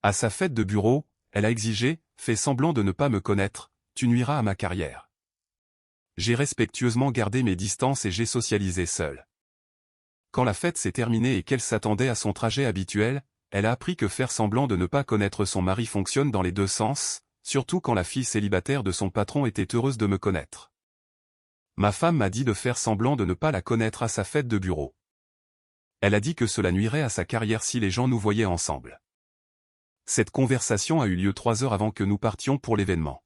À sa fête de bureau, elle a exigé, fais semblant de ne pas me connaître, tu nuiras à ma carrière. J'ai respectueusement gardé mes distances et j'ai socialisé seul. Quand la fête s'est terminée et qu'elle s'attendait à son trajet habituel, elle a appris que faire semblant de ne pas connaître son mari fonctionne dans les deux sens, surtout quand la fille célibataire de son patron était heureuse de me connaître. Ma femme m'a dit de faire semblant de ne pas la connaître à sa fête de bureau. Elle a dit que cela nuirait à sa carrière si les gens nous voyaient ensemble. Cette conversation a eu lieu 3 heures avant que nous partions pour l'événement.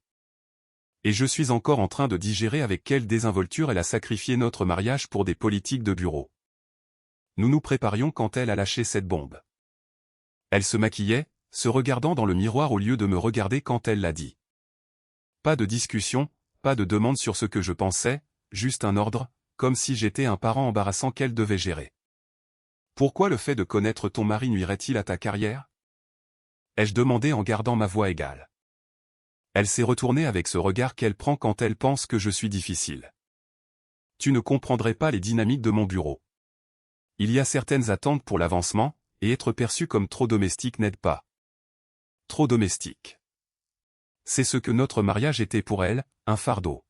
Et je suis encore en train de digérer avec quelle désinvolture elle a sacrifié notre mariage pour des politiques de bureau. Nous nous préparions quand elle a lâché cette bombe. Elle se maquillait, se regardant dans le miroir au lieu de me regarder quand elle l'a dit. Pas de discussion, pas de demande sur ce que je pensais, juste un ordre, comme si j'étais un parent embarrassant qu'elle devait gérer. Pourquoi le fait de connaître ton mari nuirait-il à ta carrière ? Ai-je demandé en gardant ma voix égale. Elle s'est retournée avec ce regard qu'elle prend quand elle pense que je suis difficile. Tu ne comprendrais pas les dynamiques de mon bureau. Il y a certaines attentes pour l'avancement, et être perçu comme trop domestique n'aide pas. Trop domestique. C'est ce que notre mariage était pour elle, un fardeau.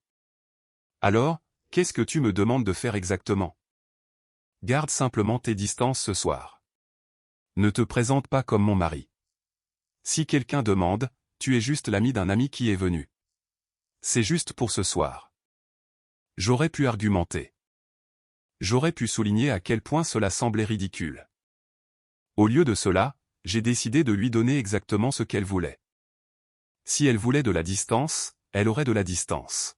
Alors, qu'est-ce que tu me demandes de faire exactement ? Garde simplement tes distances ce soir. Ne te présente pas comme mon mari. Si quelqu'un demande, tu es juste l'ami d'un ami qui est venu. C'est juste pour ce soir. J'aurais pu argumenter. J'aurais pu souligner à quel point cela semblait ridicule. Au lieu de cela, j'ai décidé de lui donner exactement ce qu'elle voulait. Si elle voulait de la distance, elle aurait de la distance.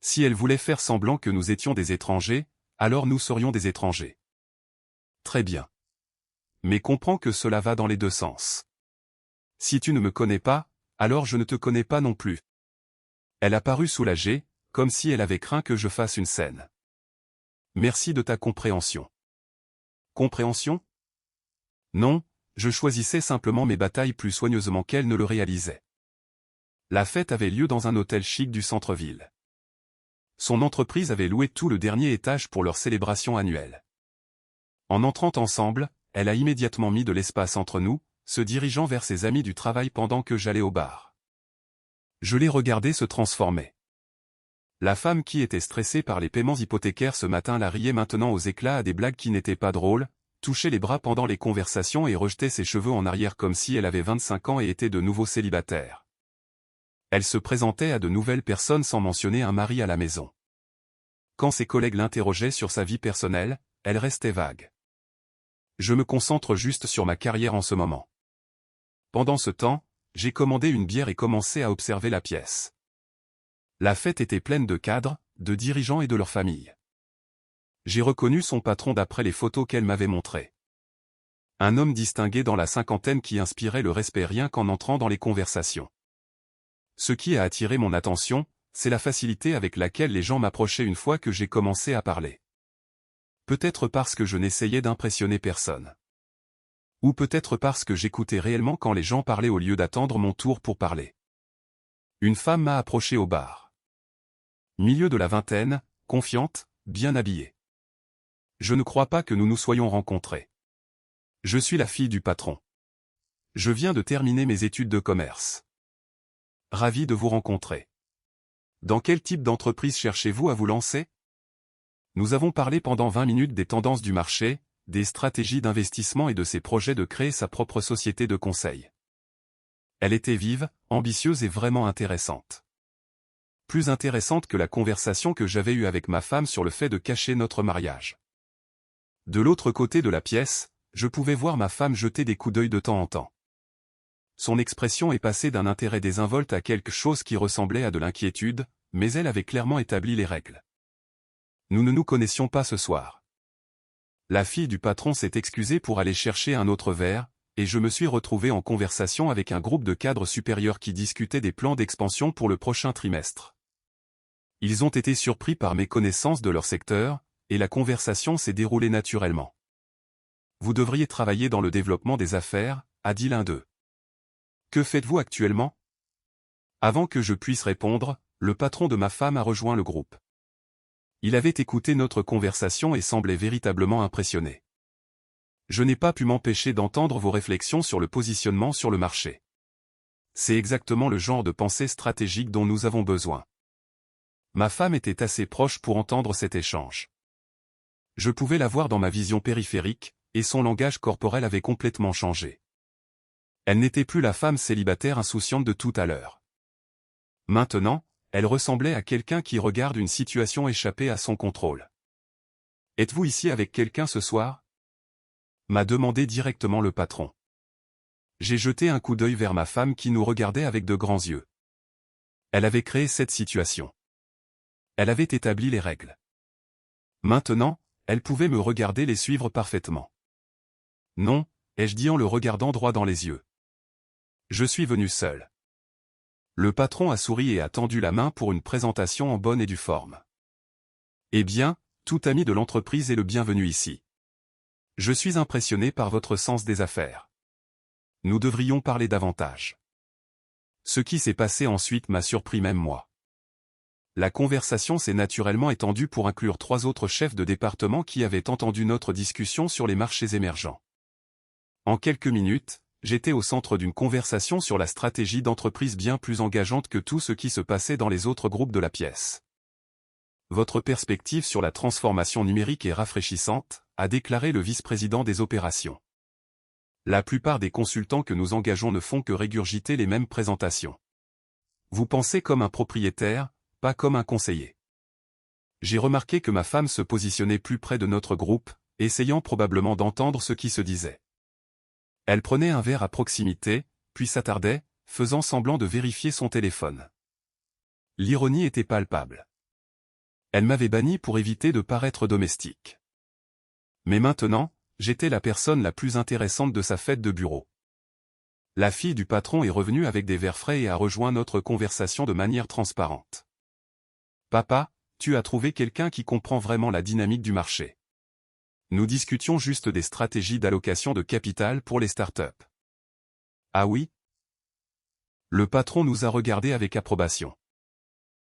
Si elle voulait faire semblant que nous étions des étrangers, alors nous serions des étrangers. Très bien. Mais comprends que cela va dans les deux sens. Si tu ne me connais pas, alors je ne te connais pas non plus. Elle a paru soulagée, comme si elle avait craint que je fasse une scène. Merci de ta compréhension. Compréhension ? Non, je choisissais simplement mes batailles plus soigneusement qu'elle ne le réalisait. La fête avait lieu dans un hôtel chic du centre-ville. Son entreprise avait loué tout le dernier étage pour leur célébration annuelle. En entrant ensemble, elle a immédiatement mis de l'espace entre nous, se dirigeant vers ses amis du travail pendant que j'allais au bar. Je l'ai regardé se transformer. La femme qui était stressée par les paiements hypothécaires ce matin la riait maintenant aux éclats à des blagues qui n'étaient pas drôles, touchait les bras pendant les conversations et rejetait ses cheveux en arrière comme si elle avait 25 ans et était de nouveau célibataire. Elle se présentait à de nouvelles personnes sans mentionner un mari à la maison. Quand ses collègues l'interrogeaient sur sa vie personnelle, elle restait vague. Je me concentre juste sur ma carrière en ce moment. Pendant ce temps, j'ai commandé une bière et commencé à observer la pièce. La fête était pleine de cadres, de dirigeants et de leurs familles. J'ai reconnu son patron d'après les photos qu'elle m'avait montrées. Un homme distingué dans la cinquantaine qui inspirait le respect rien qu'en entrant dans les conversations. Ce qui a attiré mon attention, c'est la facilité avec laquelle les gens m'approchaient une fois que j'ai commencé à parler. Peut-être parce que je n'essayais d'impressionner personne. Ou peut-être parce que j'écoutais réellement quand les gens parlaient au lieu d'attendre mon tour pour parler. Une femme m'a approché au bar. Milieu de la vingtaine, confiante, bien habillée. Je ne crois pas que nous nous soyons rencontrés. Je suis la fille du patron. Je viens de terminer mes études de commerce. Ravi de vous rencontrer. Dans quel type d'entreprise cherchez-vous à vous lancer ? Nous avons parlé pendant 20 minutes des tendances du marché, des stratégies d'investissement et de ses projets de créer sa propre société de conseil. Elle était vive, ambitieuse et vraiment intéressante. Plus intéressante que la conversation que j'avais eue avec ma femme sur le fait de cacher notre mariage. De l'autre côté de la pièce, je pouvais voir ma femme jeter des coups d'œil de temps en temps. Son expression est passée d'un intérêt désinvolte à quelque chose qui ressemblait à de l'inquiétude, mais elle avait clairement établi les règles. Nous ne nous connaissions pas ce soir. La fille du patron s'est excusée pour aller chercher un autre verre, et je me suis retrouvé en conversation avec un groupe de cadres supérieurs qui discutaient des plans d'expansion pour le prochain trimestre. Ils ont été surpris par mes connaissances de leur secteur, et la conversation s'est déroulée naturellement. Vous devriez travailler dans le développement des affaires, a dit l'un d'eux. Que faites-vous actuellement ? Avant que je puisse répondre, le patron de ma femme a rejoint le groupe. Il avait écouté notre conversation et semblait véritablement impressionné. Je n'ai pas pu m'empêcher d'entendre vos réflexions sur le positionnement sur le marché. C'est exactement le genre de pensée stratégique dont nous avons besoin. Ma femme était assez proche pour entendre cet échange. Je pouvais la voir dans ma vision périphérique, et son langage corporel avait complètement changé. Elle n'était plus la femme célibataire insouciante de tout à l'heure. Maintenant, elle ressemblait à quelqu'un qui regarde une situation échapper à son contrôle. « Êtes-vous ici avec quelqu'un ce soir ?» m'a demandé directement le patron. J'ai jeté un coup d'œil vers ma femme qui nous regardait avec de grands yeux. Elle avait créé cette situation. Elle avait établi les règles. Maintenant, elle pouvait me regarder les suivre parfaitement. « Non », ai-je dit en le regardant droit dans les yeux. « Je suis venu seul. » Le patron a souri et a tendu la main pour une présentation en bonne et due forme. « Eh bien, tout ami de l'entreprise est le bienvenu ici. Je suis impressionné par votre sens des affaires. Nous devrions parler davantage. » Ce qui s'est passé ensuite m'a surpris même moi. La conversation s'est naturellement étendue pour inclure 3 autres chefs de département qui avaient entendu notre discussion sur les marchés émergents. En quelques minutes, j'étais au centre d'une conversation sur la stratégie d'entreprise bien plus engageante que tout ce qui se passait dans les autres groupes de la pièce. Votre perspective sur la transformation numérique est rafraîchissante, a déclaré le vice-président des opérations. La plupart des consultants que nous engageons ne font que régurgiter les mêmes présentations. Vous pensez comme un propriétaire, pas comme un conseiller. J'ai remarqué que ma femme se positionnait plus près de notre groupe, essayant probablement d'entendre ce qui se disait. Elle prenait un verre à proximité, puis s'attardait, faisant semblant de vérifier son téléphone. L'ironie était palpable. Elle m'avait banni pour éviter de paraître domestique. Mais maintenant, j'étais la personne la plus intéressante de sa fête de bureau. La fille du patron est revenue avec des verres frais et a rejoint notre conversation de manière transparente. « Papa, tu as trouvé quelqu'un qui comprend vraiment la dynamique du marché. Nous discutions juste des stratégies d'allocation de capital pour les startups. » Ah oui? Le patron nous a regardés avec approbation.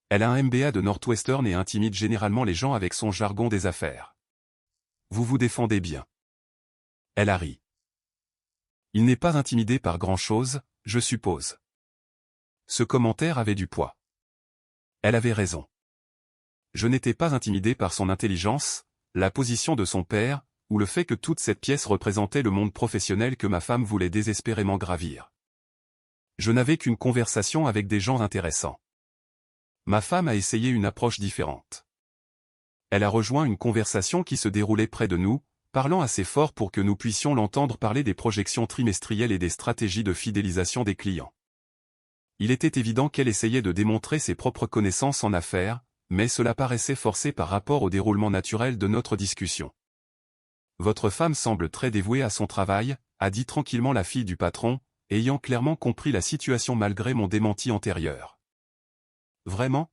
Elle a un MBA de Northwestern et intimide généralement les gens avec son jargon des affaires. Vous vous défendez bien. Elle a ri. Il n'est pas intimidé par grand-chose, je suppose. Ce commentaire avait du poids. Elle avait raison. Je n'étais pas intimidé par son intelligence, la position de son père, ou le fait que toute cette pièce représentait le monde professionnel que ma femme voulait désespérément gravir. Je n'avais qu'une conversation avec des gens intéressants. Ma femme a essayé une approche différente. Elle a rejoint une conversation qui se déroulait près de nous, parlant assez fort pour que nous puissions l'entendre parler des projections trimestrielles et des stratégies de fidélisation des clients. Il était évident qu'elle essayait de démontrer ses propres connaissances en affaires, mais cela paraissait forcé par rapport au déroulement naturel de notre discussion. « Votre femme semble très dévouée à son travail », a dit tranquillement la fille du patron, ayant clairement compris la situation malgré mon démenti antérieur. « Vraiment ? »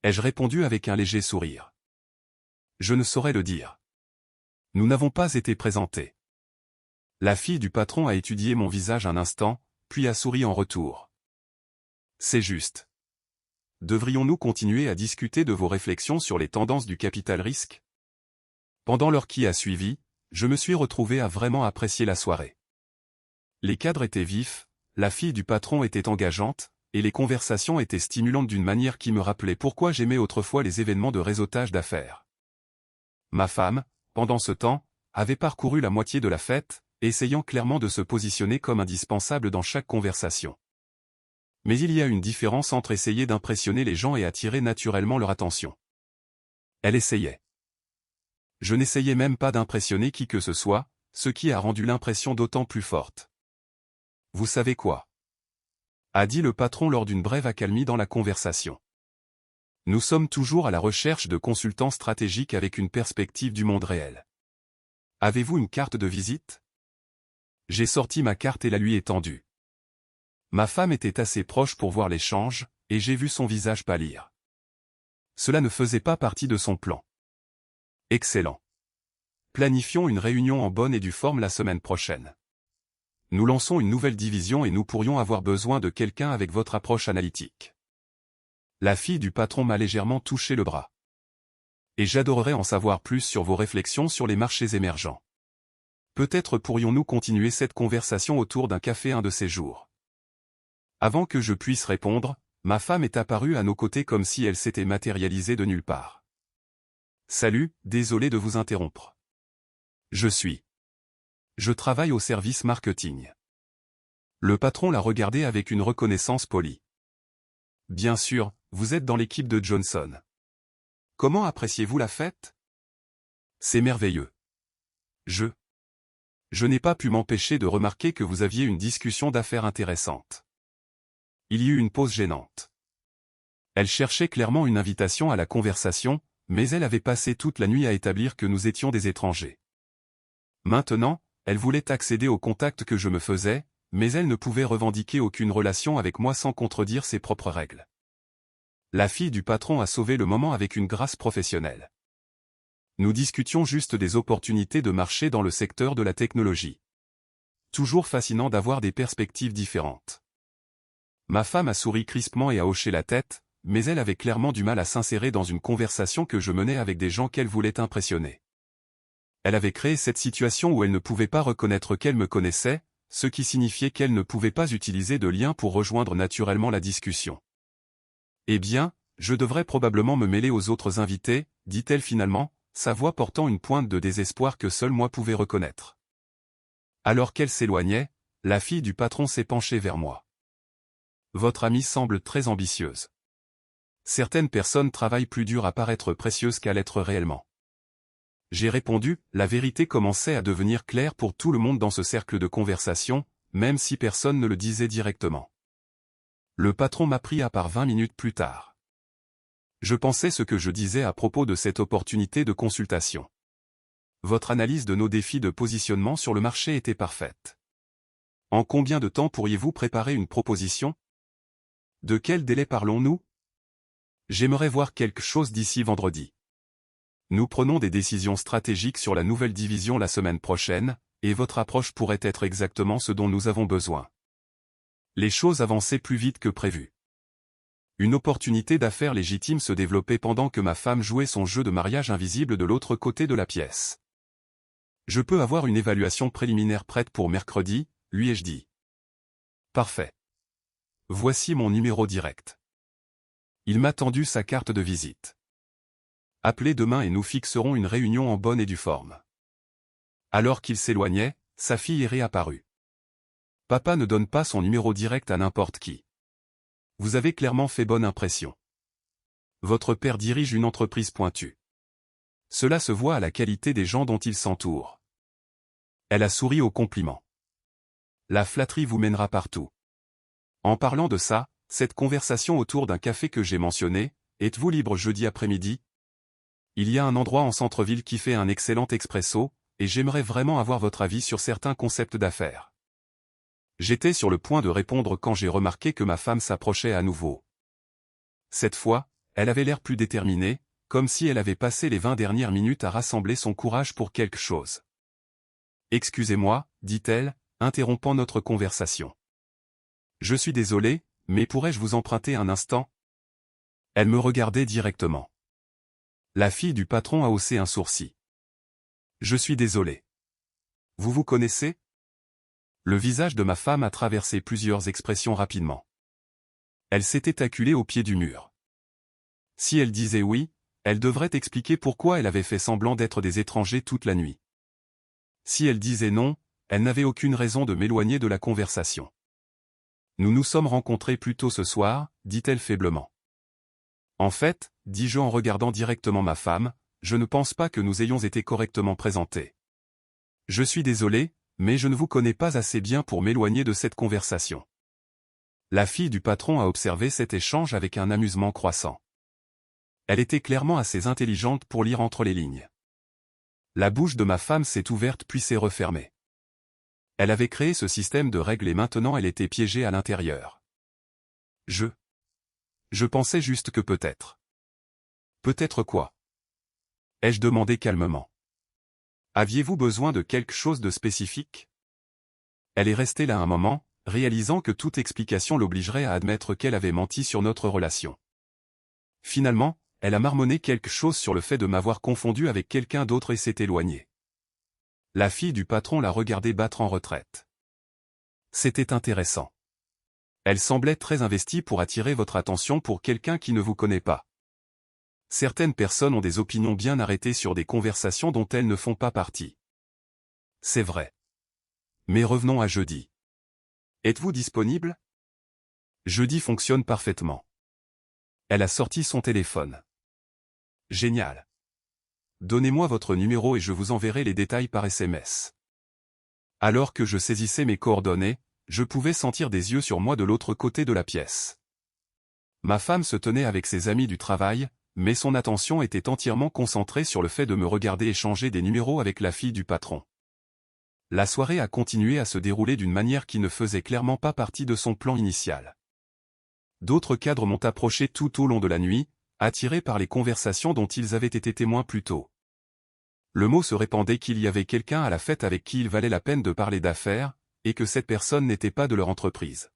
ai-je répondu avec un léger sourire. Je ne saurais le dire. Nous n'avons pas été présentés. La fille du patron a étudié mon visage un instant, puis a souri en retour. C'est juste. Devrions-nous continuer à discuter de vos réflexions sur les tendances du capital risque? Pendant l'heure qui a suivi, je me suis retrouvé à vraiment apprécier la soirée. Les cadres étaient vifs, la fille du patron était engageante, et les conversations étaient stimulantes d'une manière qui me rappelait pourquoi j'aimais autrefois les événements de réseautage d'affaires. Ma femme, pendant ce temps, avait parcouru la moitié de la fête, essayant clairement de se positionner comme indispensable dans chaque conversation. Mais il y a une différence entre essayer d'impressionner les gens et attirer naturellement leur attention. Elle essayait. Je n'essayais même pas d'impressionner qui que ce soit, ce qui a rendu l'impression d'autant plus forte. « Vous savez quoi ? » a dit le patron lors d'une brève accalmie dans la conversation. « Nous sommes toujours à la recherche de consultants stratégiques avec une perspective du monde réel. Avez-vous une carte de visite ?» J'ai sorti ma carte et la lui ai tendue. Ma femme était assez proche pour voir l'échange, et j'ai vu son visage pâlir. Cela ne faisait pas partie de son plan. Excellent. Planifions une réunion en bonne et due forme la semaine prochaine. Nous lançons une nouvelle division et nous pourrions avoir besoin de quelqu'un avec votre approche analytique. La fille du patron m'a légèrement touché le bras. Et j'adorerais en savoir plus sur vos réflexions sur les marchés émergents. Peut-être pourrions-nous continuer cette conversation autour d'un café un de ces jours. Avant que je puisse répondre, ma femme est apparue à nos côtés comme si elle s'était matérialisée de nulle part. Salut, désolé de vous interrompre. Je travaille au service marketing. Le patron l'a regardé avec une reconnaissance polie. Bien sûr, vous êtes dans l'équipe de Johnson. Comment appréciez-vous la fête? C'est merveilleux. Je n'ai pas pu m'empêcher de remarquer que vous aviez une discussion d'affaires intéressante. Il y eut une pause gênante. Elle cherchait clairement une invitation à la conversation, mais elle avait passé toute la nuit à établir que nous étions des étrangers. Maintenant, elle voulait accéder au contact que je me faisais, mais elle ne pouvait revendiquer aucune relation avec moi sans contredire ses propres règles. La fille du patron a sauvé le moment avec une grâce professionnelle. Nous discutions juste des opportunités de marché dans le secteur de la technologie. Toujours fascinant d'avoir des perspectives différentes. Ma femme a souri crispement et a hoché la tête, mais elle avait clairement du mal à s'insérer dans une conversation que je menais avec des gens qu'elle voulait impressionner. Elle avait créé cette situation où elle ne pouvait pas reconnaître qu'elle me connaissait, ce qui signifiait qu'elle ne pouvait pas utiliser de lien pour rejoindre naturellement la discussion. Eh bien, je devrais probablement me mêler aux autres invités, dit-elle finalement, sa voix portant une pointe de désespoir que seul moi pouvais reconnaître. Alors qu'elle s'éloignait, la fille du patron s'est penchée vers moi. Votre amie semble très ambitieuse. Certaines personnes travaillent plus dur à paraître précieuses qu'à l'être réellement. J'ai répondu, la vérité commençait à devenir claire pour tout le monde dans ce cercle de conversation, même si personne ne le disait directement. Le patron m'a pris à part 20 minutes plus tard. Je pensais ce que je disais à propos de cette opportunité de consultation. Votre analyse de nos défis de positionnement sur le marché était parfaite. En combien de temps pourriez-vous préparer une proposition? De quel délai parlons-nous? J'aimerais voir quelque chose d'ici vendredi. Nous prenons des décisions stratégiques sur la nouvelle division la semaine prochaine, et votre approche pourrait être exactement ce dont nous avons besoin. Les choses avançaient plus vite que prévu. Une opportunité d'affaires légitime se développait pendant que ma femme jouait son jeu de mariage invisible de l'autre côté de la pièce. Je peux avoir une évaluation préliminaire prête pour mercredi, lui ai-je dit. Parfait. Voici mon numéro direct. Il m'a tendu sa carte de visite. Appelez demain et nous fixerons une réunion en bonne et due forme. Alors qu'il s'éloignait, sa fille est réapparue. Papa ne donne pas son numéro direct à n'importe qui. Vous avez clairement fait bonne impression. Votre père dirige une entreprise pointue. Cela se voit à la qualité des gens dont il s'entoure. Elle a souri au compliment. La flatterie vous mènera partout. En parlant de ça, cette conversation autour d'un café que j'ai mentionné, êtes-vous libre jeudi après-midi? Il y a un endroit en centre-ville qui fait un excellent expresso, et j'aimerais vraiment avoir votre avis sur certains concepts d'affaires. J'étais sur le point de répondre quand j'ai remarqué que ma femme s'approchait à nouveau. Cette fois, elle avait l'air plus déterminée, comme si elle avait passé les 20 dernières minutes à rassembler son courage pour quelque chose. Excusez-moi, dit-elle, interrompant notre conversation. Je suis désolé, mais pourrais-je vous emprunter un instant? Elle me regardait directement. La fille du patron a haussé un sourcil. Je suis désolé. Vous vous connaissez? Le visage de ma femme a traversé plusieurs expressions rapidement. Elle s'était acculée au pied du mur. Si elle disait oui, elle devrait expliquer pourquoi elle avait fait semblant d'être des étrangers toute la nuit. Si elle disait non, elle n'avait aucune raison de m'éloigner de la conversation. Nous nous sommes rencontrés plus tôt ce soir, dit-elle faiblement. En fait, dis-je en regardant directement ma femme, je ne pense pas que nous ayons été correctement présentés. Je suis désolé, mais je ne vous connais pas assez bien pour m'éloigner de cette conversation. La fille du patron a observé cet échange avec un amusement croissant. Elle était clairement assez intelligente pour lire entre les lignes. La bouche de ma femme s'est ouverte puis s'est refermée. Elle avait créé ce système de règles et maintenant elle était piégée à l'intérieur. Je pensais juste que peut-être. Peut-être quoi? Ai-je demandé calmement. Aviez-vous besoin de quelque chose de spécifique? Elle est restée là un moment, réalisant que toute explication l'obligerait à admettre qu'elle avait menti sur notre relation. Finalement, elle a marmonné quelque chose sur le fait de m'avoir confondu avec quelqu'un d'autre et s'est éloignée. La fille du patron la regardait battre en retraite. C'était intéressant. Elle semblait très investie pour attirer votre attention pour quelqu'un qui ne vous connaît pas. Certaines personnes ont des opinions bien arrêtées sur des conversations dont elles ne font pas partie. C'est vrai. Mais revenons à jeudi. Êtes-vous disponible? Jeudi fonctionne parfaitement. Elle a sorti son téléphone. Génial. Donnez-moi votre numéro et je vous enverrai les détails par SMS. Alors que je saisissais mes coordonnées, je pouvais sentir des yeux sur moi de l'autre côté de la pièce. Ma femme se tenait avec ses amis du travail, mais son attention était entièrement concentrée sur le fait de me regarder échanger des numéros avec la fille du patron. La soirée a continué à se dérouler d'une manière qui ne faisait clairement pas partie de son plan initial. D'autres cadres m'ont approché tout au long de la nuit, attirés par les conversations dont ils avaient été témoins plus tôt. Le mot se répandait qu'il y avait quelqu'un à la fête avec qui il valait la peine de parler d'affaires, et que cette personne n'était pas de leur entreprise.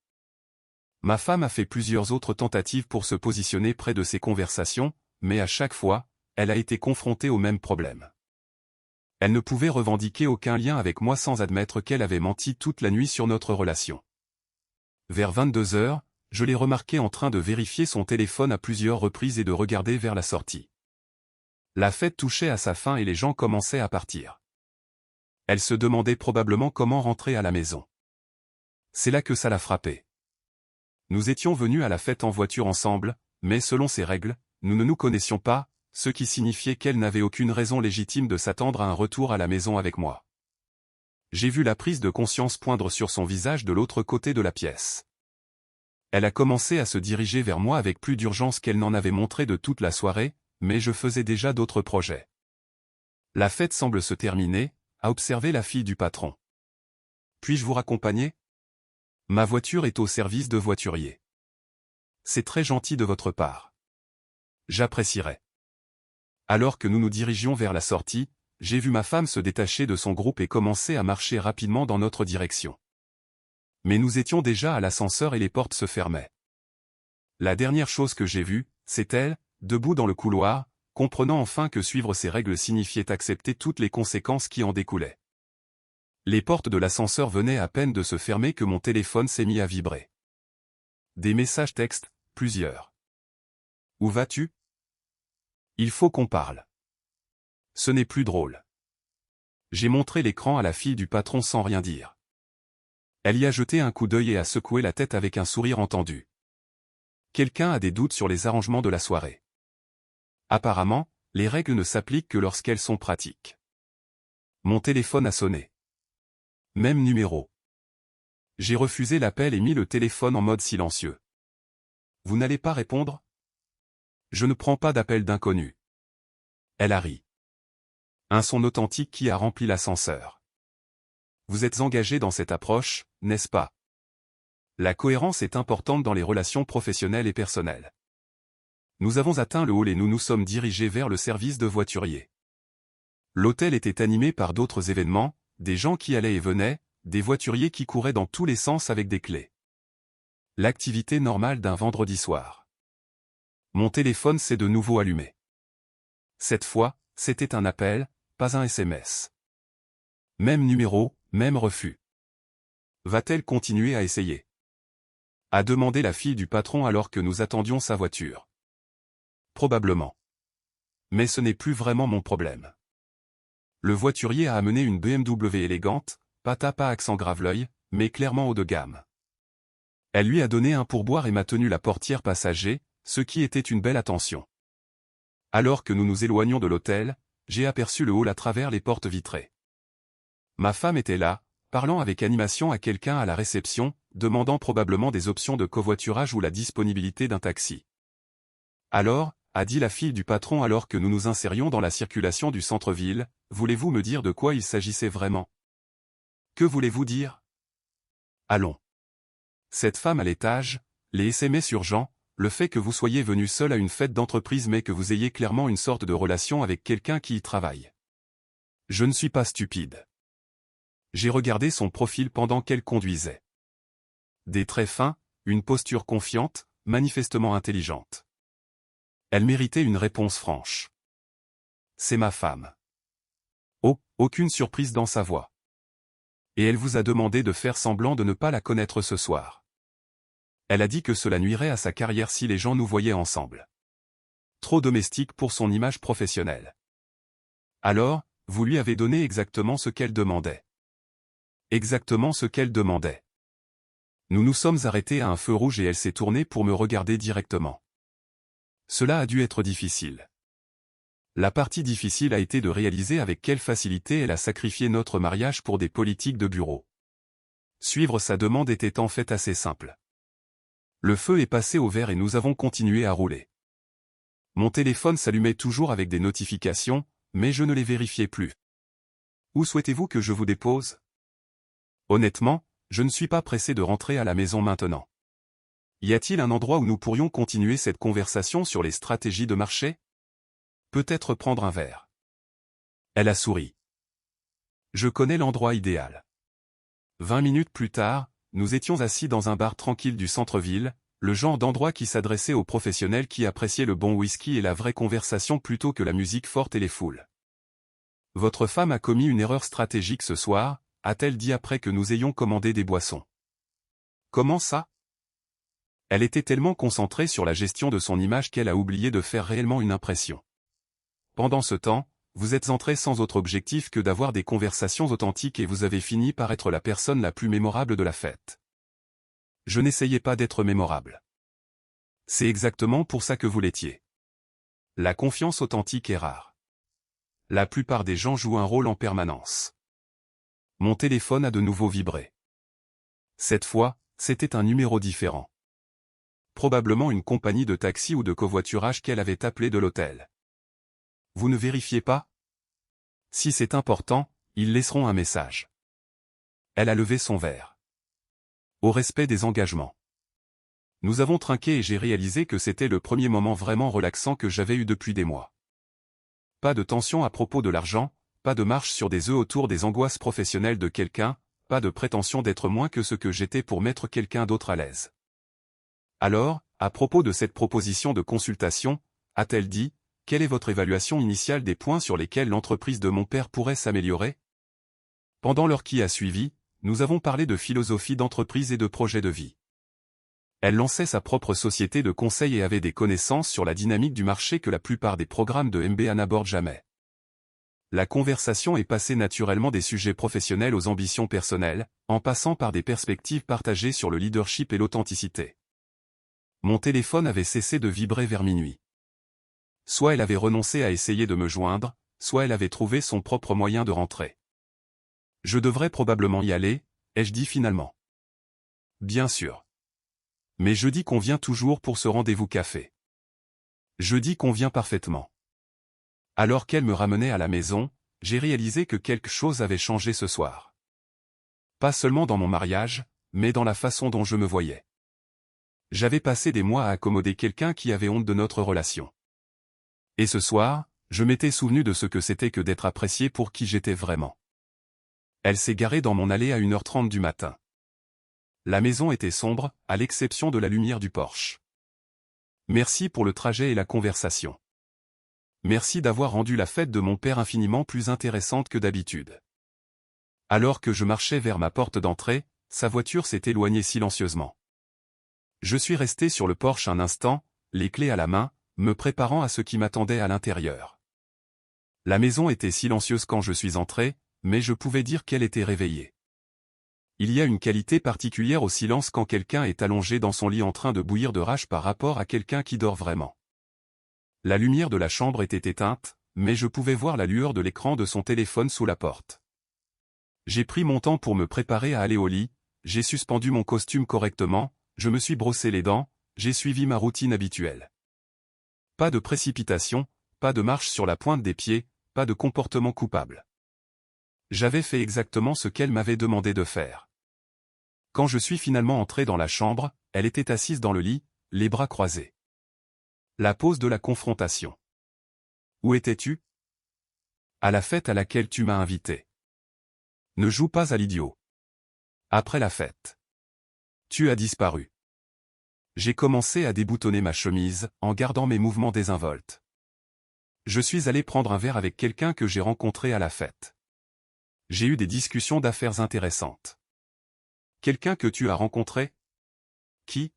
Ma femme a fait plusieurs autres tentatives pour se positionner près de ces conversations, mais à chaque fois, elle a été confrontée au même problème. Elle ne pouvait revendiquer aucun lien avec moi sans admettre qu'elle avait menti toute la nuit sur notre relation. Vers 22 heures, je l'ai remarquée en train de vérifier son téléphone à plusieurs reprises et de regarder vers la sortie. La fête touchait à sa fin et les gens commençaient à partir. Elle se demandait probablement comment rentrer à la maison. C'est là que ça l'a frappée. Nous étions venus à la fête en voiture ensemble, mais selon ses règles, nous ne nous connaissions pas, ce qui signifiait qu'elle n'avait aucune raison légitime de s'attendre à un retour à la maison avec moi. J'ai vu la prise de conscience poindre sur son visage de l'autre côté de la pièce. Elle a commencé à se diriger vers moi avec plus d'urgence qu'elle n'en avait montré de toute la soirée, mais je faisais déjà d'autres projets. La fête semble se terminer, a observé la fille du patron. Puis-je vous raccompagner? Ma voiture est au service de voiturier. C'est très gentil de votre part. J'apprécierais. Alors que nous nous dirigions vers la sortie, j'ai vu ma femme se détacher de son groupe et commencer à marcher rapidement dans notre direction. Mais nous étions déjà à l'ascenseur et les portes se fermaient. La dernière chose que j'ai vue, c'est elle, debout dans le couloir, comprenant enfin que suivre ces règles signifiait accepter toutes les conséquences qui en découlaient. Les portes de l'ascenseur venaient à peine de se fermer que mon téléphone s'est mis à vibrer. Des messages textes, plusieurs. Où vas-tu? Il faut qu'on parle. Ce n'est plus drôle. J'ai montré l'écran à la fille du patron sans rien dire. Elle y a jeté un coup d'œil et a secoué la tête avec un sourire entendu. Quelqu'un a des doutes sur les arrangements de la soirée. Apparemment, les règles ne s'appliquent que lorsqu'elles sont pratiques. Mon téléphone a sonné. Même numéro. J'ai refusé l'appel et mis le téléphone en mode silencieux. Vous n'allez pas répondre? Je ne prends pas d'appel d'inconnu. Elle a ri. Un son authentique qui a rempli l'ascenseur. Vous êtes engagé dans cette approche, n'est-ce pas? La cohérence est importante dans les relations professionnelles et personnelles. Nous avons atteint le hall et nous nous sommes dirigés vers le service de voiturier. L'hôtel était animé par d'autres événements, des gens qui allaient et venaient, des voituriers qui couraient dans tous les sens avec des clés. L'activité normale d'un vendredi soir. Mon téléphone s'est de nouveau allumé. Cette fois, c'était un appel, pas un SMS. Même numéro, même refus. Va-t-elle continuer à essayer? A demandé la fille du patron alors que nous attendions sa voiture. Probablement. Mais ce n'est plus vraiment mon problème. Le voiturier a amené une BMW élégante, pas accent grave-l'œil, mais clairement haut de gamme. Elle lui a donné un pourboire et m'a tenu la portière passager, ce qui était une belle attention. Alors que nous nous éloignions de l'hôtel, j'ai aperçu le hall à travers les portes vitrées. Ma femme était là, parlant avec animation à quelqu'un à la réception, demandant probablement des options de covoiturage ou la disponibilité d'un taxi. Alors, a dit la fille du patron alors que nous nous insérions dans la circulation du centre-ville, voulez-vous me dire de quoi il s'agissait vraiment? Que voulez-vous dire? Allons. Cette femme à l'étage, les SMS urgents, le fait que vous soyez venu seul à une fête d'entreprise mais que vous ayez clairement une sorte de relation avec quelqu'un qui y travaille. Je ne suis pas stupide. J'ai regardé son profil pendant qu'elle conduisait. Des traits fins, une posture confiante, manifestement intelligente. Elle méritait une réponse franche. C'est ma femme. Oh, Aucune surprise dans sa voix. Et elle vous a demandé de faire semblant de ne pas la connaître ce soir. Elle a dit que cela nuirait à sa carrière si les gens nous voyaient ensemble. Trop domestique pour son image professionnelle. Alors, vous lui avez donné exactement ce qu'elle demandait. Exactement ce qu'elle demandait. Nous nous sommes arrêtés à un feu rouge et elle s'est tournée pour me regarder directement. Cela a dû être difficile. La partie difficile a été de réaliser avec quelle facilité elle a sacrifié notre mariage pour des politiques de bureau. Suivre sa demande était en fait assez simple. Le feu est passé au vert et nous avons continué à rouler. Mon téléphone s'allumait toujours avec des notifications, mais je ne les vérifiais plus. Où souhaitez-vous que je vous dépose? Honnêtement, je ne suis pas pressé de rentrer à la maison maintenant. Y a-t-il un endroit où nous pourrions continuer cette conversation sur les stratégies de marché? Peut-être prendre un verre. Elle a souri. Je connais l'endroit idéal. 20 minutes plus tard, nous étions assis dans un bar tranquille du centre-ville, le genre d'endroit qui s'adressait aux professionnels qui appréciaient le bon whisky et la vraie conversation plutôt que la musique forte et les foules. Votre femme a commis une erreur stratégique ce soir, a-t-elle dit après que nous ayons commandé des boissons. Comment ça? Elle était tellement concentrée sur la gestion de son image qu'elle a oublié de faire réellement une impression. Pendant ce temps, vous êtes entré sans autre objectif que d'avoir des conversations authentiques et vous avez fini par être la personne la plus mémorable de la fête. Je n'essayais pas d'être mémorable. C'est exactement pour ça que vous l'étiez. La confiance authentique est rare. La plupart des gens jouent un rôle en permanence. Mon téléphone a de nouveau vibré. Cette fois, c'était un numéro différent. Probablement une compagnie de taxi ou de covoiturage qu'elle avait appelé de l'hôtel. Vous ne vérifiez pas? Si c'est important, ils laisseront un message. Elle a levé son verre. Au respect des engagements. Nous avons trinqué et j'ai réalisé que c'était le premier moment vraiment relaxant que j'avais eu depuis des mois. Pas de tension à propos de l'argent, pas de marche sur des œufs autour des angoisses professionnelles de quelqu'un, pas de prétention d'être moins que ce que j'étais pour mettre quelqu'un d'autre à l'aise. Alors, à propos de cette proposition de consultation, a-t-elle dit, quelle est votre évaluation initiale des points sur lesquels l'entreprise de mon père pourrait s'améliorer? Pendant l'heure qui a suivi, nous avons parlé de philosophie d'entreprise et de projet de vie. Elle lançait sa propre société de conseil et avait des connaissances sur la dynamique du marché que la plupart des programmes de MBA n'abordent jamais. La conversation est passée naturellement des sujets professionnels aux ambitions personnelles, en passant par des perspectives partagées sur le leadership et l'authenticité. Mon téléphone avait cessé de vibrer vers minuit. Soit elle avait renoncé à essayer de me joindre, soit elle avait trouvé son propre moyen de rentrer. Je devrais probablement y aller, ai-je dit finalement. Bien sûr. Mais jeudi convient toujours pour ce rendez-vous café. Jeudi convient parfaitement. Alors qu'elle me ramenait à la maison, j'ai réalisé que quelque chose avait changé ce soir. Pas seulement dans mon mariage, mais dans la façon dont je me voyais. J'avais passé des mois à accommoder quelqu'un qui avait honte de notre relation. Et ce soir, je m'étais souvenu de ce que c'était que d'être apprécié pour qui j'étais vraiment. Elle s'est garée dans mon allée à 1h30 du matin. La maison était sombre, à l'exception de la lumière du Porsche. Merci pour le trajet et la conversation. Merci d'avoir rendu la fête de mon père infiniment plus intéressante que d'habitude. Alors que je marchais vers ma porte d'entrée, sa voiture s'est éloignée silencieusement. Je suis resté sur le porche un instant, les clés à la main, me préparant à ce qui m'attendait à l'intérieur. La maison était silencieuse quand je suis entré, mais je pouvais dire qu'elle était réveillée. Il y a une qualité particulière au silence quand quelqu'un est allongé dans son lit en train de bouillir de rage par rapport à quelqu'un qui dort vraiment. La lumière de la chambre était éteinte, mais je pouvais voir la lueur de l'écran de son téléphone sous la porte. J'ai pris mon temps pour me préparer à aller au lit, j'ai suspendu mon costume correctement, je me suis brossé les dents, j'ai suivi ma routine habituelle. Pas de précipitation, pas de marche sur la pointe des pieds, pas de comportement coupable. J'avais fait exactement ce qu'elle m'avait demandé de faire. Quand je suis finalement entré dans la chambre, elle était assise dans le lit, les bras croisés. La pause de la confrontation. Où étais-tu? À la fête à laquelle tu m'as invité. Ne joue pas à l'idiot. Après la fête. Tu as disparu. J'ai commencé à déboutonner ma chemise, en gardant mes mouvements désinvoltes. Je suis allé prendre un verre avec quelqu'un que j'ai rencontré à la fête. J'ai eu des discussions d'affaires intéressantes. Quelqu'un que tu as rencontré? Qui?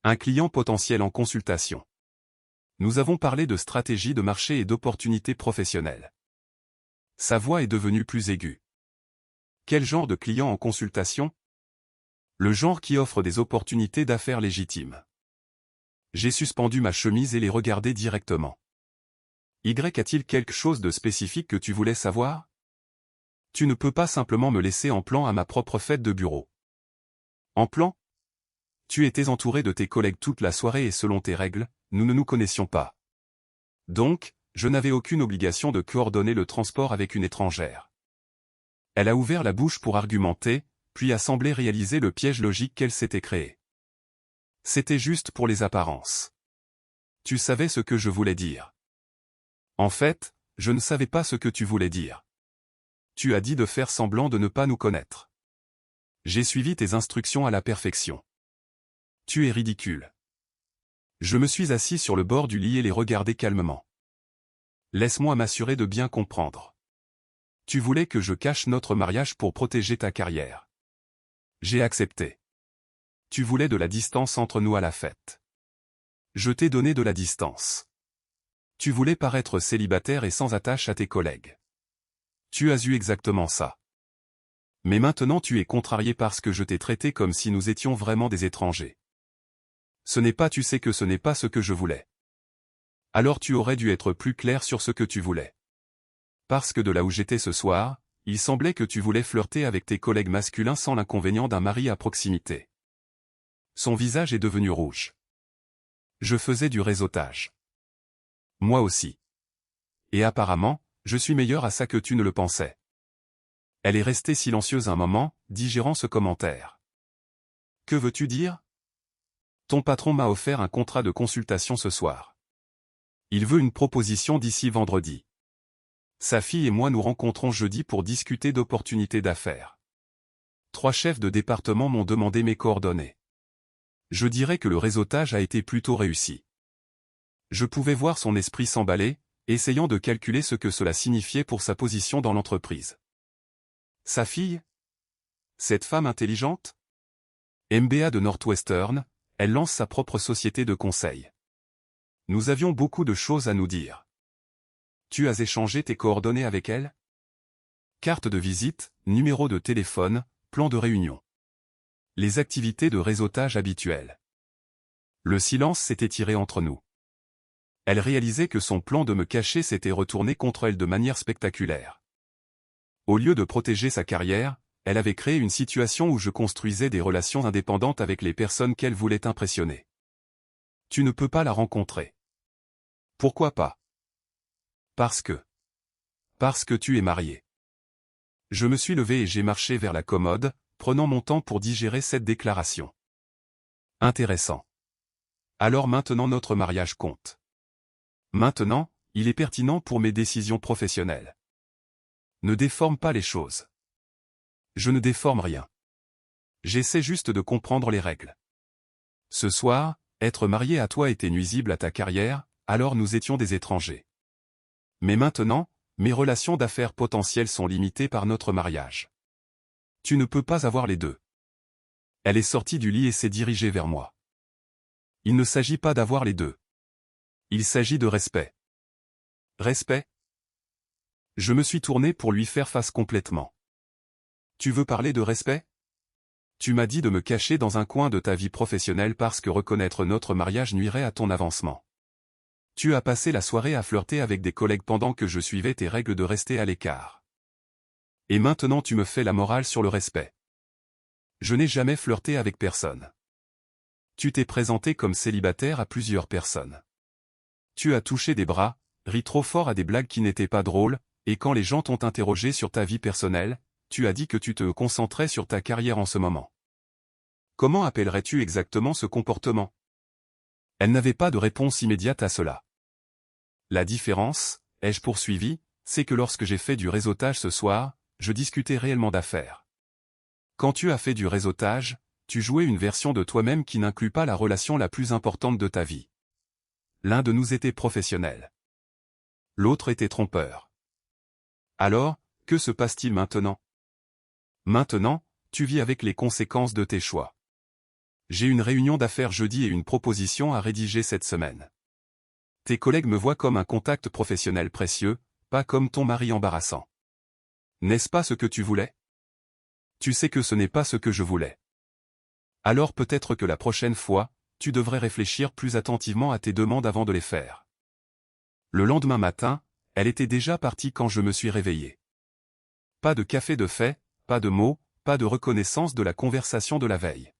Un client potentiel en consultation. Nous avons parlé de stratégie de marché et d'opportunités professionnelles. Sa voix est devenue plus aiguë. Quel genre de client en consultation? Le genre qui offre des opportunités d'affaires légitimes. J'ai suspendu ma chemise et les regardé directement. Y a-t-il quelque chose de spécifique que tu voulais savoir? Tu ne peux pas simplement me laisser en plan à ma propre fête de bureau. En plan? Tu étais entouré de tes collègues toute la soirée et selon tes règles, nous ne nous connaissions pas. Donc, je n'avais aucune obligation de coordonner le transport avec une étrangère. Elle a ouvert la bouche pour argumenter, puis a semblé réaliser le piège logique qu'elle s'était créé. C'était juste pour les apparences. Tu savais ce que je voulais dire. En fait, je ne savais pas ce que tu voulais dire. Tu as dit de faire semblant de ne pas nous connaître. J'ai suivi tes instructions à la perfection. Tu es ridicule. Je me suis assis sur le bord du lit et les regardai calmement. Laisse-moi m'assurer de bien comprendre. Tu voulais que je cache notre mariage pour protéger ta carrière. J'ai accepté. Tu voulais de la distance entre nous à la fête. Je t'ai donné de la distance. Tu voulais paraître célibataire et sans attache à tes collègues. Tu as eu exactement ça. Mais maintenant tu es contrarié parce que je t'ai traité comme si nous étions vraiment des étrangers. Ce n'est pas, tu sais que ce n'est pas ce que je voulais. Alors tu aurais dû être plus clair sur ce que tu voulais. Parce que de là où j'étais ce soir, il semblait que tu voulais flirter avec tes collègues masculins sans l'inconvénient d'un mari à proximité. Son visage est devenu rouge. Je faisais du réseautage. Moi aussi. Et apparemment, je suis meilleur à ça que tu ne le pensais. Elle est restée silencieuse un moment, digérant ce commentaire. Que veux-tu dire? Ton patron m'a offert un contrat de consultation ce soir. Il veut une proposition d'ici vendredi. Sa fille et moi nous rencontrons jeudi pour discuter d'opportunités d'affaires. 3 chefs de département m'ont demandé mes coordonnées. Je dirais que le réseautage a été plutôt réussi. Je pouvais voir son esprit s'emballer, essayant de calculer ce que cela signifiait pour sa position dans l'entreprise. Sa fille? Cette femme intelligente? MBA de Northwestern, elle lance sa propre société de conseil. Nous avions beaucoup de choses à nous dire. Tu as échangé tes coordonnées avec elle? Carte de visite, numéro de téléphone, plan de réunion. Les activités de réseautage habituelles. Le silence s'est étiré entre nous. Elle réalisait que son plan de me cacher s'était retourné contre elle de manière spectaculaire. Au lieu de protéger sa carrière, elle avait créé une situation où je construisais des relations indépendantes avec les personnes qu'elle voulait impressionner. Tu ne peux pas la rencontrer. Pourquoi pas? Parce que tu es marié. Je me suis levé et j'ai marché vers la commode, prenant mon temps pour digérer cette déclaration. Intéressant. Alors maintenant notre mariage compte. Maintenant, il est pertinent pour mes décisions professionnelles. Ne déforme pas les choses. Je ne déforme rien. J'essaie juste de comprendre les règles. Ce soir, être marié à toi était nuisible à ta carrière, alors nous étions des étrangers. Mais maintenant, mes relations d'affaires potentielles sont limitées par notre mariage. Tu ne peux pas avoir les deux. Elle est sortie du lit et s'est dirigée vers moi. Il ne s'agit pas d'avoir les deux. Il s'agit de respect. Respect? Je me suis tourné pour lui faire face complètement. Tu veux parler de respect? Tu m'as dit de me cacher dans un coin de ta vie professionnelle parce que reconnaître notre mariage nuirait à ton avancement. Tu as passé la soirée à flirter avec des collègues pendant que je suivais tes règles de rester à l'écart. Et maintenant tu me fais la morale sur le respect. Je n'ai jamais flirté avec personne. Tu t'es présenté comme célibataire à plusieurs personnes. Tu as touché des bras, ri trop fort à des blagues qui n'étaient pas drôles, et quand les gens t'ont interrogé sur ta vie personnelle, tu as dit que tu te concentrais sur ta carrière en ce moment. Comment appellerais-tu exactement ce comportement? Elle n'avait pas de réponse immédiate à cela. La différence, ai-je poursuivi, c'est que lorsque j'ai fait du réseautage ce soir, je discutais réellement d'affaires. Quand tu as fait du réseautage, tu jouais une version de toi-même qui n'inclut pas la relation la plus importante de ta vie. L'un de nous était professionnel. L'autre était trompeur. Alors, Que se passe-t-il maintenant? Maintenant, tu vis avec les conséquences de tes choix. J'ai une réunion d'affaires jeudi et une proposition à rédiger cette semaine. Tes collègues me voient comme un contact professionnel précieux, pas comme ton mari embarrassant. N'est-ce pas ce que tu voulais? Tu sais que ce n'est pas ce que je voulais. Alors peut-être que la prochaine fois, tu devrais réfléchir plus attentivement à tes demandes avant de les faire. Le lendemain matin, elle était déjà partie quand je me suis réveillé. Pas de café de fait, pas de mots, pas de reconnaissance de la conversation de la veille.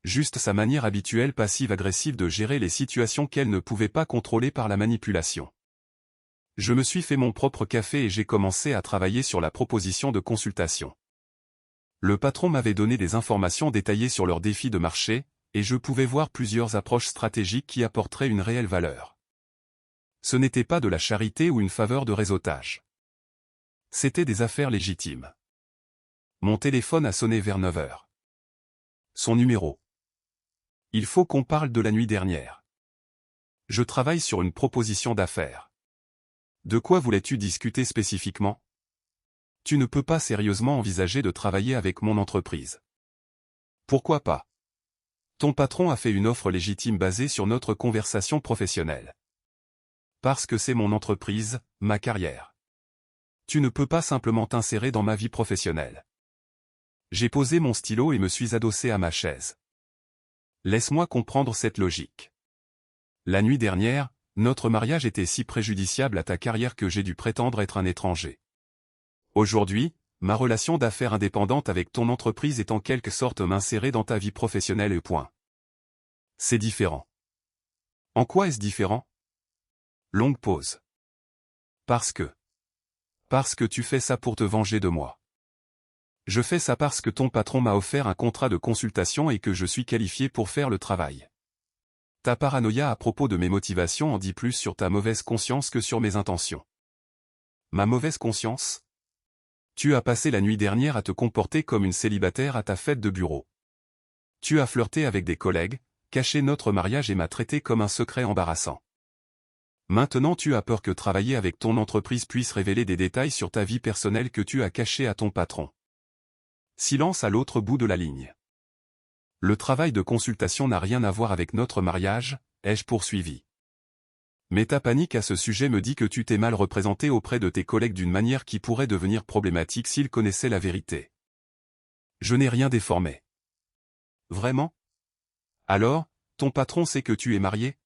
Juste sa manière habituelle passive-agressive de gérer les situations qu'elle ne pouvait pas contrôler par la manipulation. Je me suis fait mon propre café et j'ai commencé à travailler sur la proposition de consultation. Le patron m'avait donné des informations détaillées sur leurs défis de marché, et je pouvais voir plusieurs approches stratégiques qui apporteraient une réelle valeur. Ce n'était pas de la charité ou une faveur de réseautage. C'était des affaires légitimes. Mon téléphone a sonné vers 9 heures. Son numéro. Il faut qu'on parle de la nuit dernière. Je travaille sur une proposition d'affaires. De quoi voulais-tu discuter spécifiquement? Tu ne peux pas sérieusement envisager de travailler avec mon entreprise. Pourquoi pas? Ton patron a fait une offre légitime basée sur notre conversation professionnelle. Parce que c'est mon entreprise, ma carrière. Tu ne peux pas simplement t'insérer dans ma vie professionnelle. J'ai posé mon stylo et me suis adossé à ma chaise. Laisse-moi comprendre cette logique. La nuit dernière, notre mariage était si préjudiciable à ta carrière que j'ai dû prétendre être un étranger. Aujourd'hui, ma relation d'affaires indépendante avec ton entreprise est en quelque sorte m'insérer dans ta vie professionnelle et point. C'est différent. En quoi est-ce différent? Longue pause. Parce que tu fais ça pour te venger de moi. Je fais ça parce que ton patron m'a offert un contrat de consultation et que je suis qualifié pour faire le travail. Ta paranoïa à propos de mes motivations en dit plus sur ta mauvaise conscience que sur mes intentions. Ma mauvaise conscience? Tu as passé la nuit dernière à te comporter comme une célibataire à ta fête de bureau. Tu as flirté avec des collègues, caché notre mariage et m'as traité comme un secret embarrassant. Maintenant tu as peur que travailler avec ton entreprise puisse révéler des détails sur ta vie personnelle que tu as cachés à ton patron. Silence à l'autre bout de la ligne. Le travail de consultation n'a rien à voir avec notre mariage, ai-je poursuivi. Mais ta panique à ce sujet me dit que tu t'es mal représenté auprès de tes collègues d'une manière qui pourrait devenir problématique s'ils connaissaient la vérité. Je n'ai rien déformé. Vraiment? Alors, ton patron sait que tu es marié?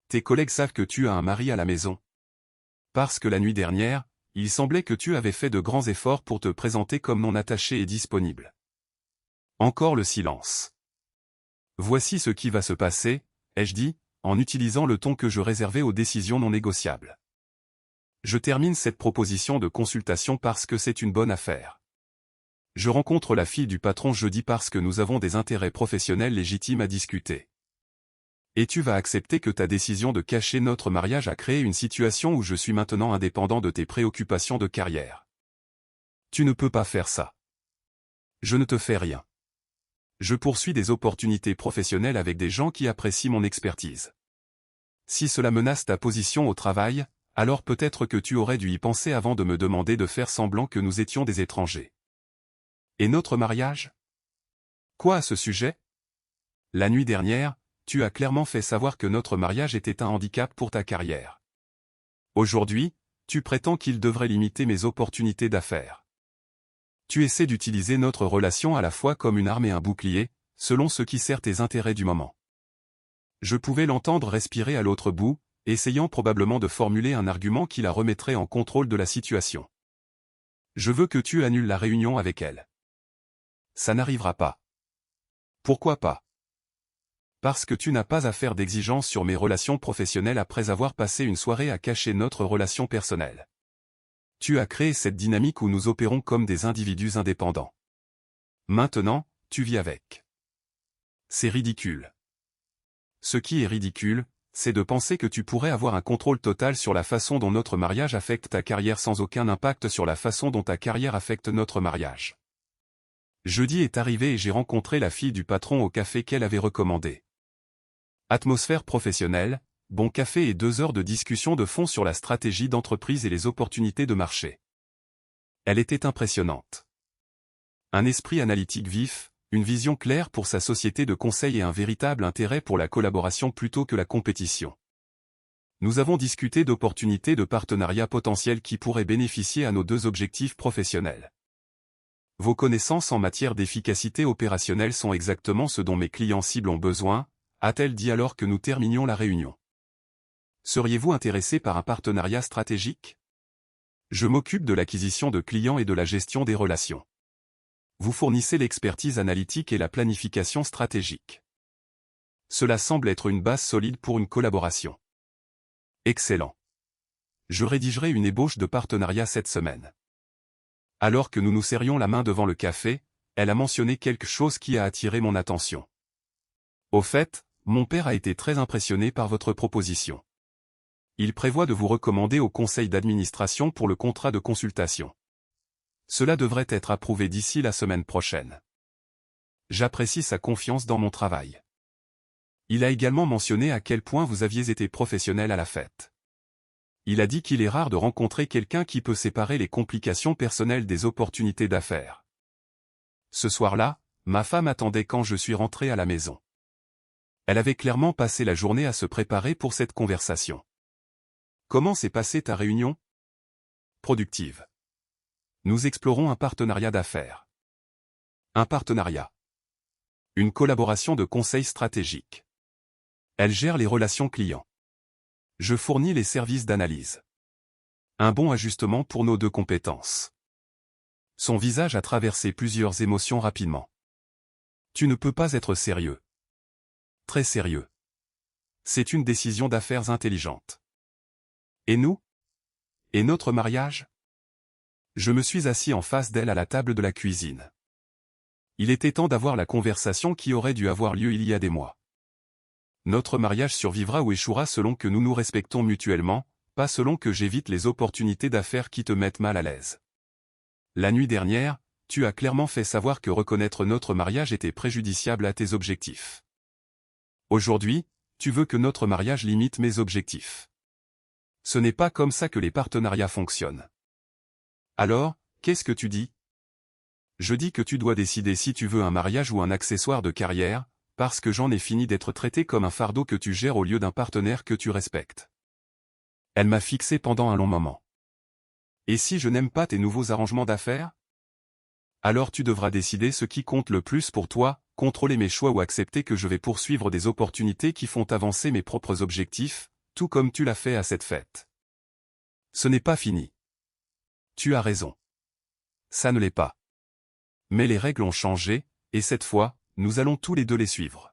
Tes collègues savent que tu as un mari à la maison? Parce que la nuit dernière, il semblait que tu avais fait de grands efforts pour te présenter comme non attaché et disponible. Encore le silence. Voici ce qui va se passer, ai-je dit, en utilisant le ton que je réservais aux décisions non négociables. Je termine cette proposition de consultation parce que c'est une bonne affaire. Je rencontre la fille du patron jeudi parce que nous avons des intérêts professionnels légitimes à discuter. Et tu vas accepter que ta décision de cacher notre mariage a créé une situation où je suis maintenant indépendant de tes préoccupations de carrière. Tu ne peux pas faire ça. Je ne te fais rien. Je poursuis des opportunités professionnelles avec des gens qui apprécient mon expertise. Si cela menace ta position au travail, alors peut-être que tu aurais dû y penser avant de me demander de faire semblant que nous étions des étrangers. Et notre mariage? Quoi à ce sujet? La nuit dernière, tu as clairement fait savoir que notre mariage était un handicap pour ta carrière. Aujourd'hui, tu prétends qu'il devrait limiter mes opportunités d'affaires. Tu essaies d'utiliser notre relation à la fois comme une arme et un bouclier, selon ce qui sert tes intérêts du moment. Je pouvais l'entendre respirer à l'autre bout, essayant probablement de formuler un argument qui la remettrait en contrôle de la situation. Je veux que tu annules la réunion avec elle. Ça n'arrivera pas. Pourquoi pas? Parce que tu n'as pas à faire d'exigences sur mes relations professionnelles après avoir passé une soirée à cacher notre relation personnelle. Tu as créé cette dynamique où nous opérons comme des individus indépendants. Maintenant, tu vis avec. C'est ridicule. Ce qui est ridicule, c'est de penser que tu pourrais avoir un contrôle total sur la façon dont notre mariage affecte ta carrière sans aucun impact sur la façon dont ta carrière affecte notre mariage. Jeudi est arrivé et j'ai rencontré la fille du patron au café qu'elle avait recommandé. Atmosphère professionnelle, bon café et 2 heures de discussion de fond sur la stratégie d'entreprise et les opportunités de marché. Elle était impressionnante. Un esprit analytique vif, une vision claire pour sa société de conseil et un véritable intérêt pour la collaboration plutôt que la compétition. Nous avons discuté d'opportunités de partenariat potentiels qui pourraient bénéficier à nos deux objectifs professionnels. Vos connaissances en matière d'efficacité opérationnelle sont exactement ce dont mes clients cibles ont besoin, a-t-elle dit alors que nous terminions la réunion. Seriez-vous intéressé par un partenariat stratégique? Je m'occupe de l'acquisition de clients et de la gestion des relations. Vous fournissez l'expertise analytique et la planification stratégique. Cela semble être une base solide pour une collaboration. Excellent. Je rédigerai une ébauche de partenariat cette semaine. Alors que nous nous serrions la main devant le café, elle a mentionné quelque chose qui a attiré mon attention. Au fait, mon père a été très impressionné par votre proposition. Il prévoit de vous recommander au conseil d'administration pour le contrat de consultation. Cela devrait être approuvé d'ici la semaine prochaine. J'apprécie sa confiance dans mon travail. Il a également mentionné à quel point vous aviez été professionnel à la fête. Il a dit qu'il est rare de rencontrer quelqu'un qui peut séparer les complications personnelles des opportunités d'affaires. Ce soir-là, ma femme attendait quand je suis rentré à la maison. Elle avait clairement passé la journée à se préparer pour cette conversation. Comment s'est passée ta réunion? Productive. Nous explorons un partenariat d'affaires. Un partenariat. Une collaboration de conseil stratégique. Elle gère les relations clients. Je fournis les services d'analyse. Un bon ajustement pour nos deux compétences. Son visage a traversé plusieurs émotions rapidement. Tu ne peux pas être sérieux. Très sérieux. C'est une décision d'affaires intelligente. Et nous? Et notre mariage? Je me suis assis en face d'elle à la table de la cuisine. Il était temps d'avoir la conversation qui aurait dû avoir lieu il y a des mois. Notre mariage survivra ou échouera selon que nous nous respectons mutuellement, pas selon que j'évite les opportunités d'affaires qui te mettent mal à l'aise. La nuit dernière, tu as clairement fait savoir que reconnaître notre mariage était préjudiciable à tes objectifs. Aujourd'hui, tu veux que notre mariage limite mes objectifs. Ce n'est pas comme ça que les partenariats fonctionnent. Alors, qu'est-ce que tu dis? Je dis que tu dois décider si tu veux un mariage ou un accessoire de carrière, parce que j'en ai fini d'être traité comme un fardeau que tu gères au lieu d'un partenaire que tu respectes. Elle m'a fixé pendant un long moment. Et si je n'aime pas tes nouveaux arrangements d'affaires? Alors tu devras décider ce qui compte le plus pour toi, contrôler mes choix ou accepter que je vais poursuivre des opportunités qui font avancer mes propres objectifs, tout comme tu l'as fait à cette fête. Ce n'est pas fini. Tu as raison. Ça ne l'est pas. Mais les règles ont changé, et cette fois, nous allons tous les deux les suivre.